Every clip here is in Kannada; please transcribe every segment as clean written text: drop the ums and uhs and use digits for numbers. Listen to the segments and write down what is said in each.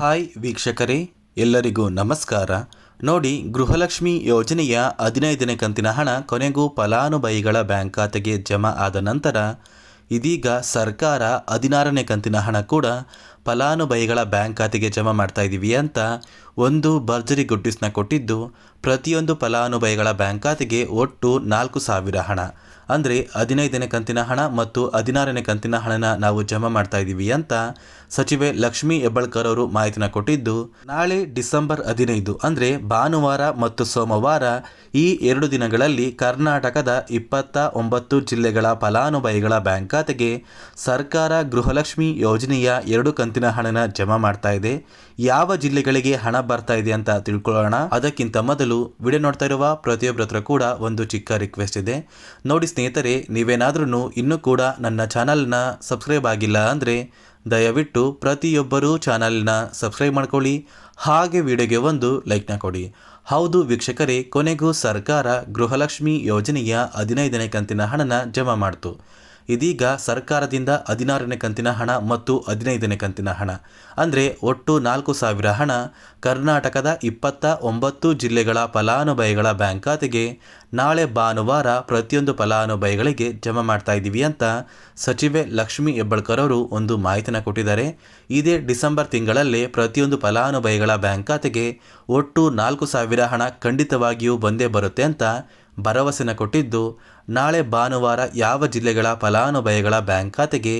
ಹಾಯ್ ವೀಕ್ಷಕರೇ, ಎಲ್ಲರಿಗೂ ನಮಸ್ಕಾರ. ನೋಡಿ, ಗೃಹಲಕ್ಷ್ಮಿ ಯೋಜನೆಯ 15ನೇ ಕಂತಿನ ಹಣ ಕೊನೆಗೂ ಫಲಾನುಭವಿಗಳ ಬ್ಯಾಂಕ್ ಖಾತೆಗೆ ಜಮಾ ಆದ ನಂತರ ಇದೀಗ ಸರ್ಕಾರ 16ನೇ ಕಂತಿನ ಹಣ ಕೂಡ ಫಲಾನುಭವಿಗಳ ಬ್ಯಾಂಕ್ ಖಾತೆಗೆ ಜಮಾ ಮಾಡ್ತಾ ಇದ್ದೀವಿ ಅಂತ ಒಂದು ಭರ್ಜರಿ ಗುಡ್ಡಿಸ್ನ ಕೊಟ್ಟಿದ್ದು, ಪ್ರತಿಯೊಂದು ಫಲಾನುಭವಿಗಳ ಬ್ಯಾಂಕ್ ಖಾತೆಗೆ ಒಟ್ಟು 4,000 ಹಣ ಅಂದರೆ 15ನೇ ಕಂತಿನ ಹಣ ಮತ್ತು 16ನೇ ಕಂತಿನ ಹಣನ ನಾವು ಜಮಾ ಮಾಡ್ತಾ ಇದ್ದೀವಿ ಅಂತ ಸಚಿವೆ ಲಕ್ಷ್ಮೀ ಹೆಬ್ಬಾಳ್ಕರ್ ಅವರು ಮಾಹಿತಿನ ಕೊಟ್ಟಿದ್ದು, ನಾಳೆ ಡಿಸೆಂಬರ್ 15 ಅಂದರೆ ಭಾನುವಾರ ಮತ್ತು ಸೋಮವಾರ ಈ 2 ದಿನಗಳಲ್ಲಿ ಕರ್ನಾಟಕದ 29 ಜಿಲ್ಲೆಗಳ ಫಲಾನುಭವಿಗಳ ಬ್ಯಾಂಕ್ ಖಾತೆಗೆ ಸರ್ಕಾರ ಗೃಹಲಕ್ಷ್ಮಿ ಯೋಜನೆಯ 2 ಕಂತಿನ ಹಣನ ಜಮಾ ಮಾಡ್ತಾ ಇದೆ. ಯಾವ ಜಿಲ್ಲೆಗಳಿಗೆ ಹಣ ಬರ್ತಾ ಇದೆ ಅಂತ ತಿಳ್ಕೊಳ್ಳೋಣ. ಅದಕ್ಕಿಂತ ಮೊದಲು ವಿಡಿಯೋ ನೋಡ್ತಾ ಇರುವ ಪ್ರತಿಯೊಬ್ಬರ ಹತ್ರ ಕೂಡ ಒಂದು ಚಿಕ್ಕ ರಿಕ್ವೆಸ್ಟ್ ಇದೆ. ನೋಡಿ ಸ್ನೇಹಿತರೆ, ನೀವೇನಾದ್ರೂ ಇನ್ನೂ ಕೂಡ ನನ್ನ ಚಾನಲ್ನ ಸಬ್ಸ್ಕ್ರೈಬ್ ಆಗಿಲ್ಲ ಅಂದರೆ ದಯವಿಟ್ಟು ಪ್ರತಿಯೊಬ್ಬರೂ ಚಾನಲ್ನ ಸಬ್ಸ್ಕ್ರೈಬ್ ಮಾಡ್ಕೊಳ್ಳಿ, ಹಾಗೆ ವಿಡಿಯೋಗೆ ಒಂದು ಲೈಕ್ನ ಕೊಡಿ. ಹೌದು ವೀಕ್ಷಕರೇ, ಕೊನೆಗೂ ಸರ್ಕಾರ ಗೃಹಲಕ್ಷ್ಮಿ ಯೋಜನೆಯ 15ನೇ ಕಂತಿನ ಹಣನ ಜಮಾ ಮಾಡ್ತು. ಇದೀಗ ಸರ್ಕಾರದಿಂದ 16ನೇ ಕಂತಿನ ಹಣ ಮತ್ತು 15ನೇ ಕಂತಿನ ಹಣ ಅಂದರೆ ಒಟ್ಟು 4,000 ಹಣ ಕರ್ನಾಟಕದ 29 ಜಿಲ್ಲೆಗಳ ಫಲಾನುಭವಿಗಳ ಬ್ಯಾಂಕ್ ಖಾತೆಗೆ ನಾಳೆ ಭಾನುವಾರ ಪ್ರತಿಯೊಂದು ಫಲಾನುಭವಿಗಳಿಗೆ ಜಮಾ ಮಾಡ್ತಾ ಇದ್ದೀವಿ ಅಂತ ಸಚಿವೆ ಲಕ್ಷ್ಮೀ ಹೆಬ್ಬಾಳ್ಕರ್ ಅವರು ಒಂದು ಮಾಹಿತಿನ ಕೊಟ್ಟಿದ್ದಾರೆ. ಇದೇ ಡಿಸೆಂಬರ್ ತಿಂಗಳಲ್ಲೇ ಪ್ರತಿಯೊಂದು ಫಲಾನುಭವಿಗಳ ಬ್ಯಾಂಕ್ ಖಾತೆಗೆ ಒಟ್ಟು 4,000 ಹಣ ಖಂಡಿತವಾಗಿಯೂ ಬಂದೇ ಬರುತ್ತೆ ಅಂತ ಭರವಸೆನ ಕೊಟ್ಟಿದ್ದು, ನಾಳೆ ಭಾನುವಾರ ಯಾವ ಜಿಲ್ಲೆಗಳ ಫಲಾನುಭವಿಗಳ ಬ್ಯಾಂಕ್ ಖಾತೆಗೆ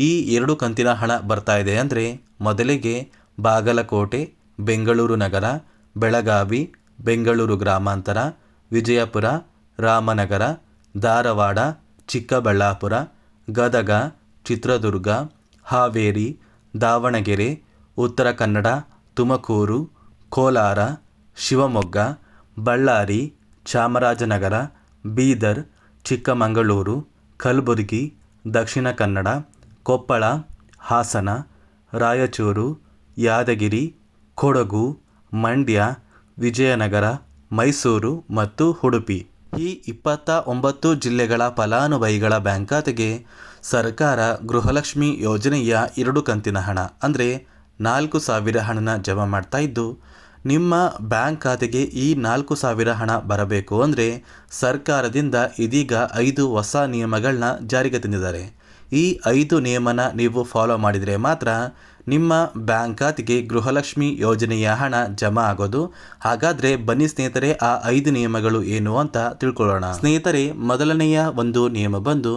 ಈ 2 ಕಂತಿನ ಹಣ ಬರ್ತಾ ಇದೆ ಅಂದರೆ ಮೊದಲಿಗೆ ಬಾಗಲಕೋಟೆ, ಬೆಂಗಳೂರು ನಗರ, ಬೆಳಗಾವಿ, ಬೆಂಗಳೂರು ಗ್ರಾಮಾಂತರ, ವಿಜಯಪುರ, ರಾಮನಗರ, ಧಾರವಾಡ, ಚಿಕ್ಕಬಳ್ಳಾಪುರ, ಗದಗ, ಚಿತ್ರದುರ್ಗ, ಹಾವೇರಿ, ದಾವಣಗೆರೆ, ಉತ್ತರ ಕನ್ನಡ, ತುಮಕೂರು, ಕೋಲಾರ, ಶಿವಮೊಗ್ಗ, ಬಳ್ಳಾರಿ, ಚಾಮರಾಜನಗರ, ಬೀದರ್, ಚಿಕ್ಕಮಗಳೂರು, ಕಲಬುರಗಿ, ದಕ್ಷಿಣ ಕನ್ನಡ, ಕೊಪ್ಪಳ, ಹಾಸನ, ರಾಯಚೂರು, ಯಾದಗಿರಿ, ಕೊಡಗು, ಮಂಡ್ಯ, ವಿಜಯನಗರ, ಮೈಸೂರು ಮತ್ತು ಉಡುಪಿ ಈ 29 ಜಿಲ್ಲೆಗಳ ಫಲಾನುಭವಿಗಳ ಬ್ಯಾಂಕ್ ಖಾತೆಗೆ ಸರ್ಕಾರ ಗೃಹಲಕ್ಷ್ಮಿ ಯೋಜನೆಯ 2 ಕಂತಿನ ಹಣ ಅಂದರೆ 4,000 ಹಣನ ಜಮಾ ಮಾಡ್ತಾ ಇದ್ದು, ನಿಮ್ಮ ಬ್ಯಾಂಕ್ ಖಾತೆಗೆ ಈ 4,000 ಹಣ ಬರಬೇಕು ಅಂದರೆ ಸರ್ಕಾರದಿಂದ ಇದೀಗ 5 ಹೊಸ ನಿಯಮಗಳನ್ನ ಜಾರಿಗೆ ತಂದಿದ್ದಾರೆ. ಈ 5 ನಿಯಮನ ನೀವು ಫಾಲೋ ಮಾಡಿದರೆ ಮಾತ್ರ ನಿಮ್ಮ ಬ್ಯಾಂಕ್ ಖಾತೆಗೆ ಗೃಹಲಕ್ಷ್ಮಿ ಯೋಜನೆಯ ಹಣ ಜಮಾ ಆಗೋದು. ಹಾಗಾದರೆ ಬನ್ನಿ ಸ್ನೇಹಿತರೆ, ಆ 5 ನಿಯಮಗಳು ಏನು ಅಂತ ತಿಳ್ಕೊಳ್ಳೋಣ. ಸ್ನೇಹಿತರೆ, ಮೊದಲನೆಯ ಒಂದು ನಿಯಮ ಬಂದು,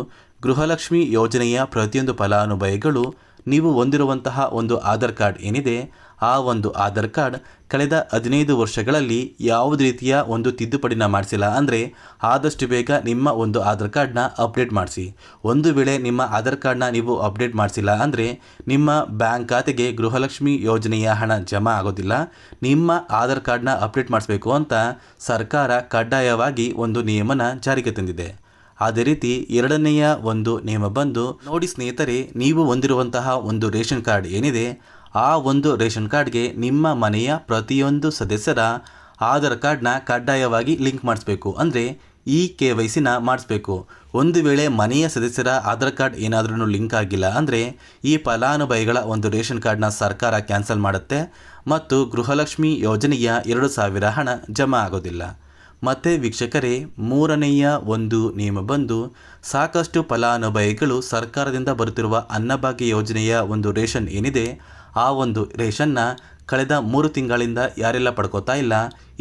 ಗೃಹಲಕ್ಷ್ಮಿ ಯೋಜನೆಯ ಪ್ರತಿಯೊಂದು ಫಲಾನುಭವಿಗಳು ನೀವು ಹೊಂದಿರುವಂತಹ ಒಂದು ಆಧಾರ್ ಕಾರ್ಡ್ ಏನಿದೆ, ಆ ಒಂದು ಆಧಾರ್ ಕಾರ್ಡ್ ಕಳೆದ 15 ವರ್ಷಗಳಲ್ಲಿ ಯಾವುದೇ ರೀತಿಯ ಒಂದು ತಿದ್ದುಪಡಿನ ಮಾಡಿಸಿಲ್ಲ ಅಂದರೆ ಆದಷ್ಟು ಬೇಗ ನಿಮ್ಮ ಒಂದು ಆಧಾರ್ ಕಾರ್ಡ್ನ ಅಪ್ಡೇಟ್ ಮಾಡಿಸಿ. ಒಂದು ವೇಳೆ ನಿಮ್ಮ ಆಧಾರ್ ಕಾರ್ಡ್ನ ನೀವು ಅಪ್ಡೇಟ್ ಮಾಡಿಸಿಲ್ಲ ಅಂದರೆ ನಿಮ್ಮ ಬ್ಯಾಂಕ್ ಖಾತೆಗೆ ಗೃಹಲಕ್ಷ್ಮಿ ಯೋಜನೆಯ ಹಣ ಜಮಾ ಆಗೋದಿಲ್ಲ. ನಿಮ್ಮ ಆಧಾರ್ ಕಾರ್ಡ್ನ ಅಪ್ಡೇಟ್ ಮಾಡಿಸ್ಬೇಕು ಅಂತ ಸರ್ಕಾರ ಕಡ್ಡಾಯವಾಗಿ ಒಂದು ನಿಯಮನ ಜಾರಿಗೆ ತಂದಿದೆ. ಅದೇ ರೀತಿ ಎರಡನೆಯ ಒಂದು ನಿಯಮ ಬಂದು, ನೋಡಿ ಸ್ನೇಹಿತರೆ, ನೀವು ಹೊಂದಿರುವಂತಹ ಒಂದು ರೇಷನ್ ಕಾರ್ಡ್ ಏನಿದೆ, ಆ ಒಂದು ರೇಷನ್ ಕಾರ್ಡ್ಗೆ ನಿಮ್ಮ ಮನೆಯ ಪ್ರತಿಯೊಂದು ಸದಸ್ಯರ ಆಧಾರ್ ಕಾರ್ಡ್ನ ಕಡ್ಡಾಯವಾಗಿ ಲಿಂಕ್ ಮಾಡಿಸ್ಬೇಕು. ಅಂದರೆ ಈ KYCನ ಮಾಡಿಸ್ಬೇಕು. ಒಂದು ವೇಳೆ ಮನೆಯ ಸದಸ್ಯರ ಆಧಾರ್ ಕಾರ್ಡ್ ಏನಾದ್ರೂ ಲಿಂಕ್ ಆಗಿಲ್ಲ ಅಂದರೆ ಈ ಫಲಾನುಭವಿಗಳ ಒಂದು ರೇಷನ್ ಕಾರ್ಡ್ನ ಸರ್ಕಾರ ಕ್ಯಾನ್ಸಲ್ ಮಾಡುತ್ತೆ ಮತ್ತು ಗೃಹಲಕ್ಷ್ಮಿ ಯೋಜನೆಯ 2,000 ಹಣ ಜಮಾ ಆಗೋದಿಲ್ಲ. ಮತ್ತು ವೀಕ್ಷಕರೇ, ಮೂರನೆಯ ಒಂದು ನಿಯಮ ಬಂದು, ಸಾಕಷ್ಟು ಫಲಾನುಭವಿಗಳು ಸರ್ಕಾರದಿಂದ ಬರುತ್ತಿರುವ ಅನ್ನಭಾಗ್ಯ ಯೋಜನೆಯ ಒಂದು ರೇಷನ್ ಏನಿದೆ, ಆ ಒಂದು ರೇಷನ್ನ ಕಳೆದ 3 ತಿಂಗಳಿಂದ ಯಾರೆಲ್ಲ ಪಡ್ಕೋತಾ ಇಲ್ಲ,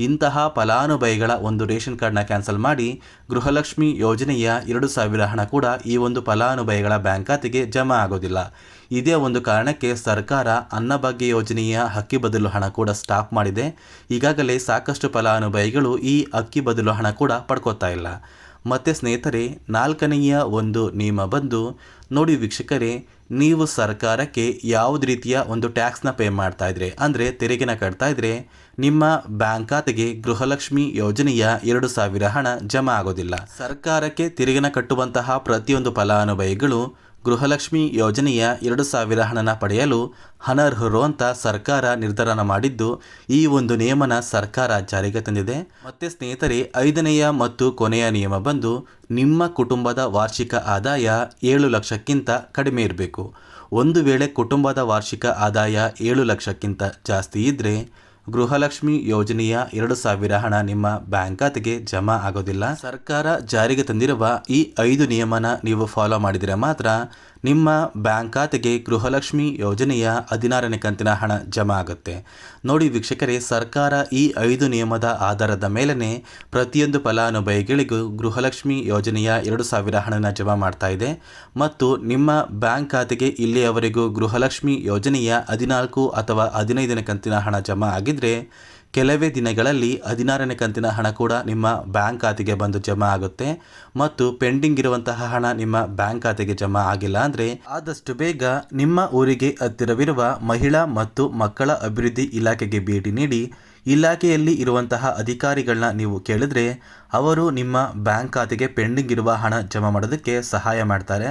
ಇಂತಹ ಫಲಾನುಭವಿಗಳ ಒಂದು ರೇಷನ್ ಕಾರ್ಡ್ನ ಕ್ಯಾನ್ಸಲ್ ಮಾಡಿ ಗೃಹಲಕ್ಷ್ಮಿ ಯೋಜನೆಯ 2,000 ಹಣ ಕೂಡ ಈ ಒಂದು ಫಲಾನುಭವಿಗಳ ಬ್ಯಾಂಕ್ ಖಾತೆಗೆ ಜಮಾ ಆಗೋದಿಲ್ಲ. ಇದೇ ಒಂದು ಕಾರಣಕ್ಕೆ ಸರ್ಕಾರ ಅನ್ನಭಾಗ್ಯ ಯೋಜನೆಯ ಅಕ್ಕಿ ಬದಲು ಹಣ ಕೂಡ ಸ್ಟಾಪ್ ಮಾಡಿದೆ. ಈಗಾಗಲೇ ಸಾಕಷ್ಟು ಫಲಾನುಭವಿಗಳು ಈ ಅಕ್ಕಿ ಬದಲು ಹಣ ಕೂಡ ಪಡ್ಕೋತಾ ಇಲ್ಲ. ಮತ್ತು ಸ್ನೇಹಿತರೆ, ನಾಲ್ಕನೆಯ ಒಂದು ನಿಯಮ ಬಂದು, ನೋಡಿ ವೀಕ್ಷಕರೇ, ನೀವು ಸರ್ಕಾರಕ್ಕೆ ಯಾವುದೇ ರೀತಿಯ ಒಂದು ಟ್ಯಾಕ್ಸ್ನ ಪೇ ಮಾಡ್ತಾ ಇದ್ರೆ ಅಂದರೆ ತೆರಿಗೆನ ಕಟ್ತಾ ಇದ್ರೆ ನಿಮ್ಮ ಬ್ಯಾಂಕ್ ಖಾತೆಗೆ ಗೃಹಲಕ್ಷ್ಮಿ ಯೋಜನೆಯ 2,000 ಹಣ ಜಮಾ ಆಗೋದಿಲ್ಲ. ಸರ್ಕಾರಕ್ಕೆ ತೆರಿಗೆನ ಕಟ್ಟುವಂತಹ ಪ್ರತಿಯೊಂದು ಫಲಾನುಭವಿಗಳು ಗೃಹಲಕ್ಷ್ಮಿ ಯೋಜನೆಯ 2,000 ಹಣನ ಪಡೆಯಲು ಅನರ್ಹರು ಅಂತ ಸರ್ಕಾರ ನಿರ್ಧಾರ ಮಾಡಿದ್ದು, ಈ ಒಂದು ನಿಯಮನ ಸರ್ಕಾರ ಜಾರಿಗೆ ತಂದಿದೆ. ಮತ್ತೆ ಸ್ನೇಹಿತರೆ, 5ನೆಯ ಮತ್ತು ಕೊನೆಯ ನಿಯಮ ಬಂದು, ನಿಮ್ಮ ಕುಟುಂಬದ ವಾರ್ಷಿಕ ಆದಾಯ 7 ಲಕ್ಷಕ್ಕಿಂತ ಕಡಿಮೆ ಇರಬೇಕು. ಒಂದು ವೇಳೆ ಕುಟುಂಬದ ವಾರ್ಷಿಕ ಆದಾಯ 7 ಲಕ್ಷಕ್ಕಿಂತ ಜಾಸ್ತಿ ಇದ್ದರೆ ಗೃಹಲಕ್ಷ್ಮಿ ಯೋಜನೆಯ 2,000 ಹಣ ನಿಮ್ಮ ಬ್ಯಾಂಕ್ ಖಾತೆಗೆ ಜಮಾ ಆಗೋದಿಲ್ಲ. ಸರ್ಕಾರ ಜಾರಿಗೆ ತಂದಿರುವ ಈ 5 ನಿಯಮನ ನೀವು ಫಾಲೋ ಮಾಡಿದರೆ ಮಾತ್ರ ನಿಮ್ಮ ಬ್ಯಾಂಕ್ ಖಾತೆಗೆ ಗೃಹಲಕ್ಷ್ಮಿ ಯೋಜನೆಯ 16ನೇ ಕಂತಿನ ಹಣ ಜಮಾ ಆಗುತ್ತೆ. ನೋಡಿ ವೀಕ್ಷಕರೇ, ಸರ್ಕಾರ ಈ 5 ನಿಯಮದ ಆಧಾರದ ಮೇಲೇ ಪ್ರತಿಯೊಂದು ಫಲಾನುಭವಿಗಳಿಗೂ ಗೃಹಲಕ್ಷ್ಮಿ ಯೋಜನೆಯ 2,000 ಹಣನ ಜಮಾ ಮಾಡ್ತಾ ಇದೆ. ಮತ್ತು ನಿಮ್ಮ ಬ್ಯಾಂಕ್ ಖಾತೆಗೆ ಇಲ್ಲಿಯವರೆಗೂ ಗೃಹಲಕ್ಷ್ಮಿ ಯೋಜನೆಯ 14 ಅಥವಾ 15ನೇ ಕಂತಿನ ಹಣ ಜಮಾ ಆಗಿದ್ದರೆ ಕೆಲವೇ ದಿನಗಳಲ್ಲಿ 16ನೇ ಕಂತಿನ ಹಣ ಕೂಡ ನಿಮ್ಮ ಬ್ಯಾಂಕ್ ಖಾತೆಗೆ ಬಂದು ಜಮಾ ಆಗುತ್ತೆ. ಮತ್ತು ಪೆಂಡಿಂಗ್ ಇರುವಂತಹ ಹಣ ನಿಮ್ಮ ಬ್ಯಾಂಕ್ ಖಾತೆಗೆ ಜಮಾ ಆಗಿಲ್ಲ ಅಂದರೆ ಆದಷ್ಟು ಬೇಗ ನಿಮ್ಮ ಊರಿಗೆ ಹತ್ತಿರವಿರುವ ಮಹಿಳಾ ಮತ್ತು ಮಕ್ಕಳ ಅಭಿವೃದ್ಧಿ ಇಲಾಖೆಗೆ ಭೇಟಿ ನೀಡಿ ಇಲಾಖೆಯಲ್ಲಿ ಇರುವಂತಹ ಅಧಿಕಾರಿಗಳನ್ನ ನೀವು ಕೇಳಿದ್ರೆ ಅವರು ನಿಮ್ಮ ಬ್ಯಾಂಕ್ ಖಾತೆಗೆ ಪೆಂಡಿಂಗ್ ಇರುವ ಹಣ ಜಮಾ ಮಾಡೋದಕ್ಕೆ ಸಹಾಯ ಮಾಡ್ತಾರೆ.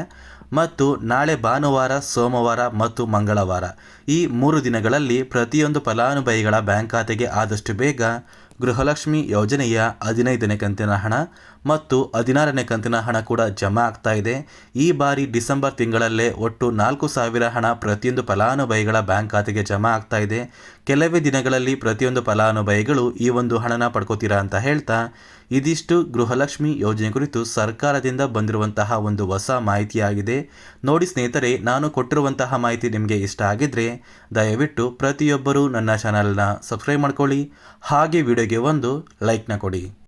ಮತ್ತು ನಾಳೆ ಭಾನುವಾರ, ಸೋಮವಾರ ಮತ್ತು ಮಂಗಳವಾರ ಈ 3 ದಿನಗಳಲ್ಲಿ ಪ್ರತಿಯೊಂದು ಫಲಾನುಭವಿಗಳ ಬ್ಯಾಂಕ್ ಖಾತೆಗೆ ಆದಷ್ಟು ಬೇಗ ಗೃಹಲಕ್ಷ್ಮಿ ಯೋಜನೆಯ 15ನೇ ಕಂತಿನ ಹಣ ಮತ್ತು 16ನೇ ಕಂತಿನ ಹಣ ಕೂಡ ಜಮಾ ಆಗ್ತಾ ಇದೆ. ಈ ಬಾರಿ ಡಿಸೆಂಬರ್ ತಿಂಗಳಲ್ಲೇ ಒಟ್ಟು 4,000 ಹಣ ಪ್ರತಿಯೊಂದು ಫಲಾನುಭವಿಗಳ ಬ್ಯಾಂಕ್ ಖಾತೆಗೆ ಜಮಾ ಆಗ್ತಾ ಇದೆ. ಕೆಲವೇ ದಿನಗಳಲ್ಲಿ ಪ್ರತಿಯೊಂದು ಫಲಾನುಭವಿಗಳು ಈ ಒಂದು ಹಣನ ಪಡ್ಕೋತೀರಾ ಅಂತ ಹೇಳ್ತಾ, ಇದಿಷ್ಟು ಗೃಹಲಕ್ಷ್ಮಿ ಯೋಜನೆ ಕುರಿತು ಸರ್ಕಾರದಿಂದ ಬಂದಿರುವಂತಹ ಒಂದು ಹೊಸ ಮಾಹಿತಿಯಾಗಿದೆ. ನೋಡಿ ಸ್ನೇಹಿತರೆ, ನಾನು ಕೊಟ್ಟಿರುವಂತಹ ಮಾಹಿತಿ ನಿಮಗೆ ಇಷ್ಟ ಆಗಿದ್ರೆ ದಯವಿಟ್ಟು ಪ್ರತಿಯೊಬ್ಬರೂ ನನ್ನ ಚಾನಲ್ನ ಸಬ್ಸ್ಕ್ರೈಬ್ ಮಾಡ್ಕೊಳ್ಳಿ. ಹಾಗೆ ವಿಡಿಯೋಗೆ ಒಂದು ಲೈಕ್ನ ಕೊಡಿ.